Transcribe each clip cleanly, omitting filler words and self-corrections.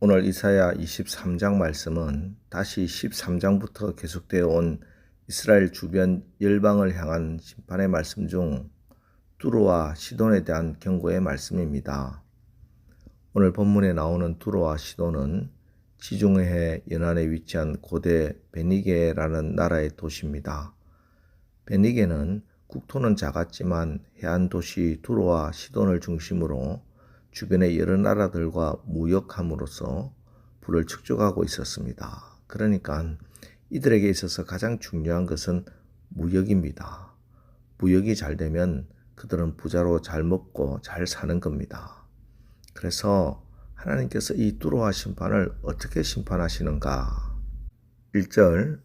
오늘 이사야 23장 말씀은 다시 13장부터 계속되어 온 이스라엘 주변 열방을 향한 심판의 말씀 중 두로와 시돈에 대한 경고의 말씀입니다. 오늘 본문에 나오는 두로와 시돈은 지중해 연안에 위치한 고대 베니게라는 나라의 도시입니다. 베니게는 국토는 작았지만 해안 도시 두로와 시돈을 중심으로 주변의 여러 나라들과 무역함으로써 부를 축적하고 있었습니다. 그러니까 이들에게 있어서 가장 중요한 것은 무역입니다. 무역이 잘 되면 그들은 부자로 잘 먹고 잘 사는 겁니다. 그래서 하나님께서 이 두로와 심판을 어떻게 심판하시는가? 1절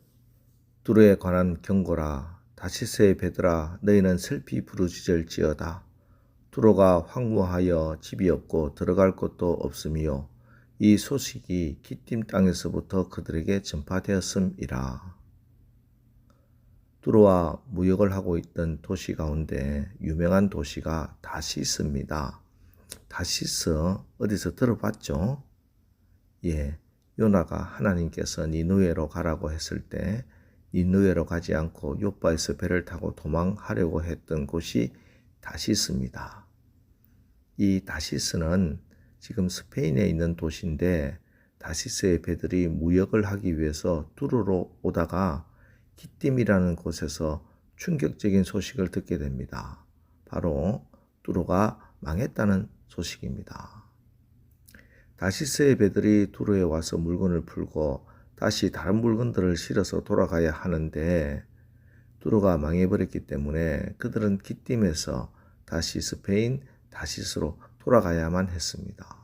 두로에 관한 경고라. 다시스의 배들아 너희는 슬피 부르짖을지어다. 두로가 황무하여 집이 없고 들어갈 곳도 없으며 이 소식이 기띔 땅에서부터 그들에게 전파되었음이라. 두로와 무역을 하고 있던 도시 가운데 유명한 도시가 다시스입니다. 다시스 어디서 들어봤죠? 요나가 하나님께서 니느웨로 가라고 했을 때 니느웨로 가지 않고 요빠에서 배를 타고 도망하려고 했던 곳이 다시스입니다. 이 다시스는 지금 스페인에 있는 도시인데 다시스의 배들이 무역을 하기 위해서 두로로 오다가 기띔이라는 곳에서 충격적인 소식을 듣게 됩니다. 바로 두로가 망했다는 소식입니다. 다시스의 배들이 두로에 와서 물건을 풀고 다시 다른 물건들을 실어서 돌아가야 하는데 두로가 망해버렸기 때문에 그들은 기띔에서 다시 스페인 다시스로 돌아가야만 했습니다.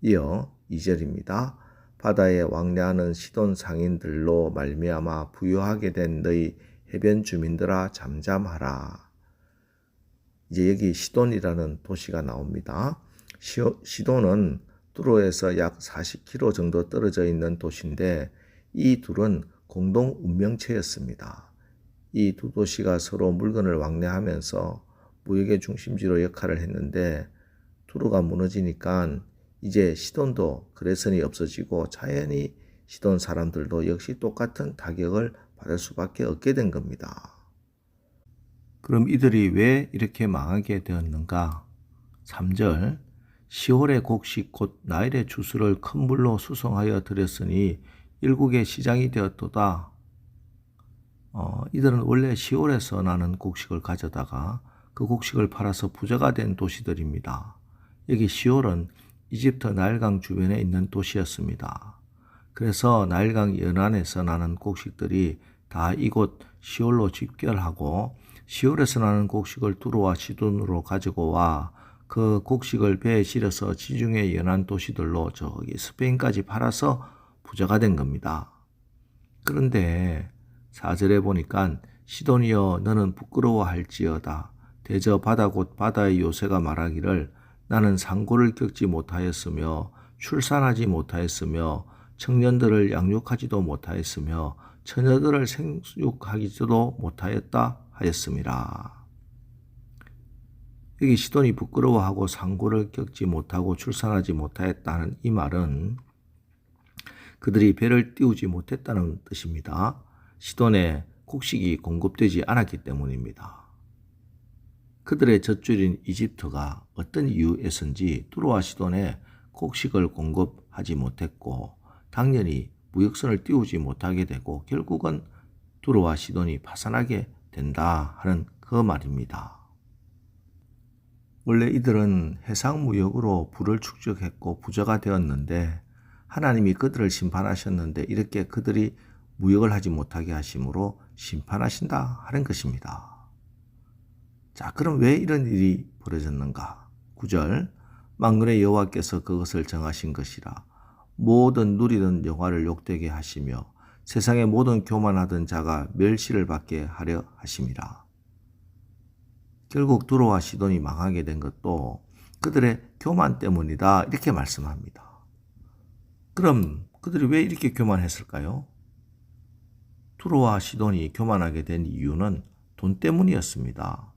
이어 2절입니다. 바다에 왕래하는 시돈 상인들로 말미암아 부유하게 된 너희 해변 주민들아 잠잠하라. 이제 여기 시돈이라는 도시가 나옵니다. 시돈은 두로에서 약 40km 정도 떨어져 있는 도시인데 이 둘은 공동 운명체였습니다. 이 두 도시가 서로 물건을 왕래하면서 무역의 중심지로 역할을 했는데 두로가 무너지니까 이제 시돈도 거래선이 없어지고 자연히 시돈 사람들도 역시 똑같은 타격을 받을 수밖에 없게 된 겁니다. 그럼 이들이 왜 이렇게 망하게 되었는가? 3절 시월의 곡식 곧 나일의 주수를 큰 물로 수송하여 들였으니 일국의 시장이 되었도다. 이들은 원래 시월에서 나는 곡식을 가져다가 그 곡식을 팔아서 부자가 된 도시들입니다. 여기 시월은 이집트 나일강 주변에 있는 도시였습니다. 그래서 나일강 연안에서 나는 곡식들이 다 이곳 시월로 집결하고 시월에서 나는 곡식을 두로와 시돈으로 가지고 와 그 곡식을 배에 실어서 지중해 연안 도시들로 저기 스페인까지 팔아서 부자가 된 겁니다. 그런데 4절에 보니까 시돈이여 너는 부끄러워할지어다. 대저 바다 곧 바다의 요새가 말하기를 나는 상고를 겪지 못하였으며 출산하지 못하였으며 청년들을 양육하지도 못하였으며 처녀들을 생육하지도 못하였다 하였음이라. 여기 시돈이 부끄러워하고 상고를 겪지 못하고 출산하지 못하였다는 이 말은 그들이 배를 띄우지 못했다는 뜻입니다. 시돈에 곡식이 공급되지 않았기 때문입니다. 그들의 젖줄인 이집트가 어떤 이유에서인지 두로와 시돈에 곡식을 공급하지 못했고 당연히 무역선을 띄우지 못하게 되고 결국은 두로와 시돈이 파산하게 된다 하는 그 말입니다. 원래 이들은 해상무역으로 부를 축적했고 부자가 되었는데 하나님이 그들을 심판하셨는데 이렇게 그들이 무역을 하지 못하게 하심으로 심판하신다 하는 것입니다. 자, 그럼 왜 이런 일이 벌어졌는가? 9절 만군의 여호와께서 그것을 정하신 것이라. 모든 누리던 영화를 욕되게 하시며 세상의 모든 교만하던 자가 멸시를 받게 하려 하심이라. 결국 두로와 시돈이 망하게 된 것도 그들의 교만 때문이다 이렇게 말씀합니다. 그럼 그들이 왜 이렇게 교만했을까요? 두로와 시돈이 교만하게 된 이유는 돈 때문이었습니다.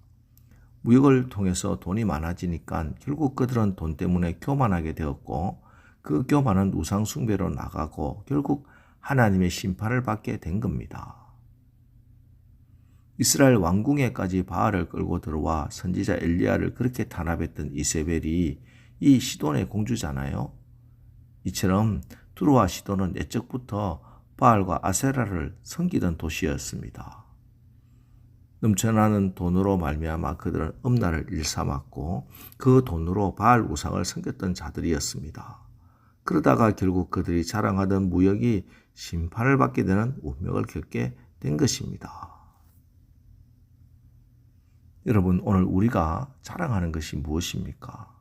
무역을 통해서 돈이 많아지니까 결국 그들은 돈 때문에 교만하게 되었고 그 교만은 우상 숭배로 나가고 결국 하나님의 심판을 받게 된 겁니다. 이스라엘 왕궁에까지 바알을 끌고 들어와 선지자 엘리야를 그렇게 탄압했던 이세벨이 이 시돈의 공주잖아요. 이처럼 두로와 시돈은 옛적부터 바알과 아세라를 섬기던 도시였습니다. 넘쳐나는 돈으로 말미암아 그들은 음란을 일삼았고 그 돈으로 바알 우상을 섬겼던 자들이었습니다. 그러다가 결국 그들이 자랑하던 무역이 심판을 받게 되는 운명을 겪게 된 것입니다. 여러분, 오늘 우리가 자랑하는 것이 무엇입니까?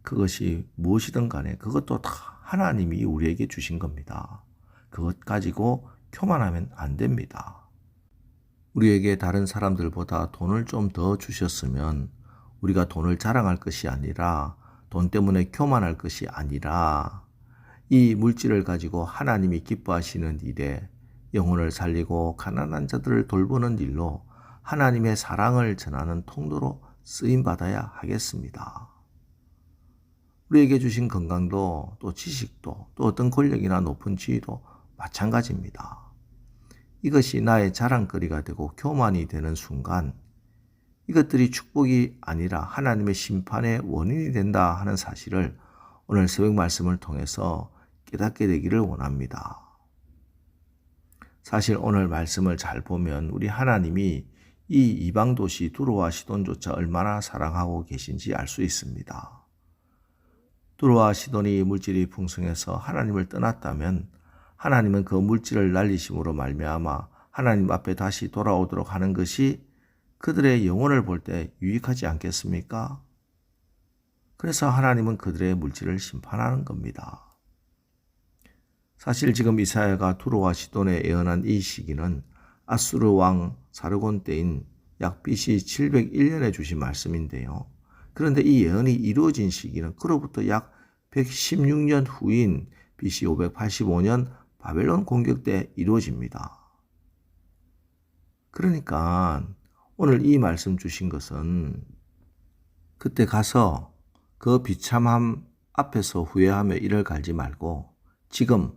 그것이 무엇이든 간에 그것도 다 하나님이 우리에게 주신 겁니다. 그것 가지고 교만하면 안 됩니다. 우리에게 다른 사람들보다 돈을 좀 더 주셨으면 우리가 돈을 자랑할 것이 아니라 돈 때문에 교만할 것이 아니라 이 물질을 가지고 하나님이 기뻐하시는 일에 영혼을 살리고 가난한 자들을 돌보는 일로 하나님의 사랑을 전하는 통로로 쓰임받아야 하겠습니다. 우리에게 주신 건강도 또 지식도 또 어떤 권력이나 높은 지위도 마찬가지입니다. 이것이 나의 자랑거리가 되고 교만이 되는 순간 이것들이 축복이 아니라 하나님의 심판의 원인이 된다 하는 사실을 오늘 새벽 말씀을 통해서 깨닫게 되기를 원합니다. 사실 오늘 말씀을 잘 보면 우리 하나님이 이 이방 도시 두로와 시돈조차 얼마나 사랑하고 계신지 알 수 있습니다. 두로와 시돈이 물질이 풍성해서 하나님을 떠났다면 하나님은 그 물질을 날리심으로 말미암아 하나님 앞에 다시 돌아오도록 하는 것이 그들의 영혼을 볼 때 유익하지 않겠습니까? 그래서 하나님은 그들의 물질을 심판하는 겁니다. 사실 지금 이사야가 두로와 시돈에 예언한 이 시기는 아수르 왕 사르곤 때인 약 BC 701년에 주신 말씀인데요. 그런데 이 예언이 이루어진 시기는 그로부터 약 116년 후인 BC 585년 바벨론 공격 때 이루어집니다. 그러니까 오늘 이 말씀 주신 것은 그때 가서 그 비참함 앞에서 후회하며 이를 갈지 말고 지금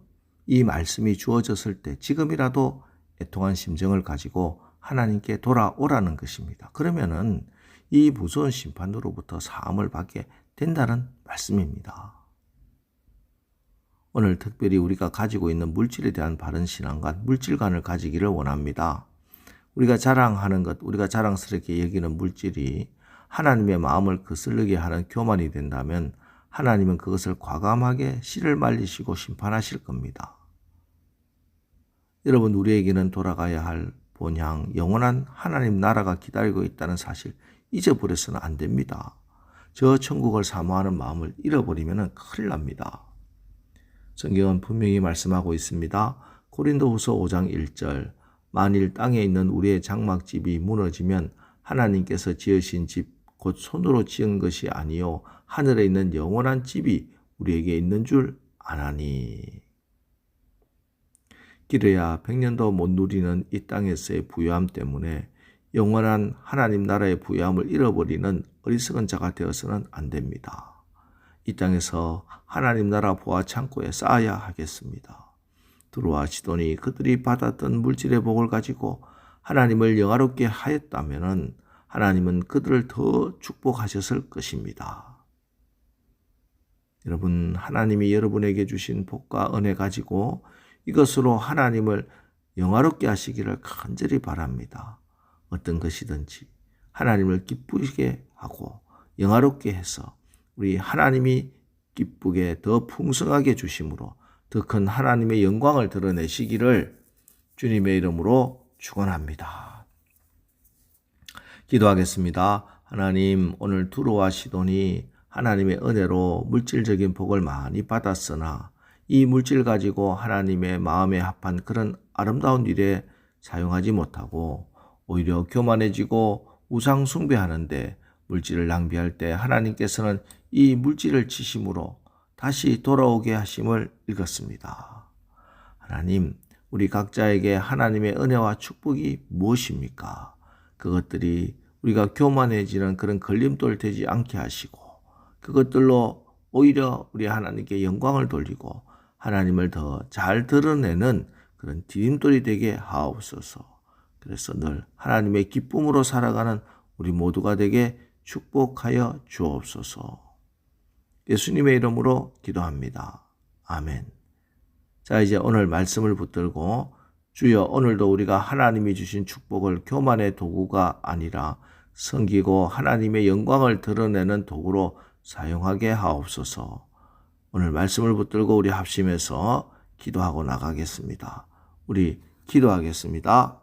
이 말씀이 주어졌을 때 지금이라도 애통한 심정을 가지고 하나님께 돌아오라는 것입니다. 그러면은 이 무서운 심판으로부터 사함을 받게 된다는 말씀입니다. 오늘 특별히 우리가 가지고 있는 물질에 대한 바른 신앙과 물질관을 가지기를 원합니다. 우리가 자랑하는 것, 우리가 자랑스럽게 여기는 물질이 하나님의 마음을 거슬리게 하는 교만이 된다면 하나님은 그것을 과감하게 씨를 말리시고 심판하실 겁니다. 여러분, 우리에게는 돌아가야 할 본향, 영원한 하나님 나라가 기다리고 있다는 사실 잊어버려서는 안 됩니다. 저 천국을 사모하는 마음을 잃어버리면 큰일 납니다. 성경은 분명히 말씀하고 있습니다. 고린도후서 5장 1절 만일 땅에 있는 우리의 장막집이 무너지면 하나님께서 지으신 집 곧 손으로 지은 것이 아니요 하늘에 있는 영원한 집이 우리에게 있는 줄 아나니. 길어야 100년도 못 누리는 이 땅에서의 부유함 때문에 영원한 하나님 나라의 부유함을 잃어버리는 어리석은 자가 되어서는 안 됩니다. 이 땅에서 하나님 나라 보화 창고에 쌓아야 하겠습니다. 두로와 시돈이 그들이 받았던 물질의 복을 가지고 하나님을 영화롭게 하였다면 하나님은 그들을 더 축복하셨을 것입니다. 여러분, 하나님이 여러분에게 주신 복과 은혜 가지고 이것으로 하나님을 영화롭게 하시기를 간절히 바랍니다. 어떤 것이든지 하나님을 기쁘게 하고 영화롭게 해서 우리 하나님이 기쁘게 더 풍성하게 주심으로 더 큰 하나님의 영광을 드러내시기를 주님의 이름으로 축원합니다. 기도하겠습니다. 하나님, 오늘 두로와 시돈이 하나님의 은혜로 물질적인 복을 많이 받았으나 이 물질 가지고 하나님의 마음에 합한 그런 아름다운 일에 사용하지 못하고 오히려 교만해지고 우상 숭배하는데 물질을 낭비할 때 하나님께서는 이 물질을 치심으로 다시 돌아오게 하심을 읽었습니다. 하나님, 우리 각자에게 하나님의 은혜와 축복이 무엇입니까? 그것들이 우리가 교만해지는 그런 걸림돌 되지 않게 하시고 그것들로 오히려 우리 하나님께 영광을 돌리고 하나님을 더 잘 드러내는 그런 디딤돌이 되게 하옵소서. 그래서 늘 하나님의 기쁨으로 살아가는 우리 모두가 되게 축복하여 주옵소서. 예수님의 이름으로 기도합니다. 아멘. 자, 이제 오늘 말씀을 붙들고 주여 오늘도 우리가 하나님이 주신 축복을 교만의 도구가 아니라 섬기고 하나님의 영광을 드러내는 도구로 사용하게 하옵소서. 오늘 말씀을 붙들고 우리 합심해서 기도하고 나가겠습니다. 우리 기도하겠습니다.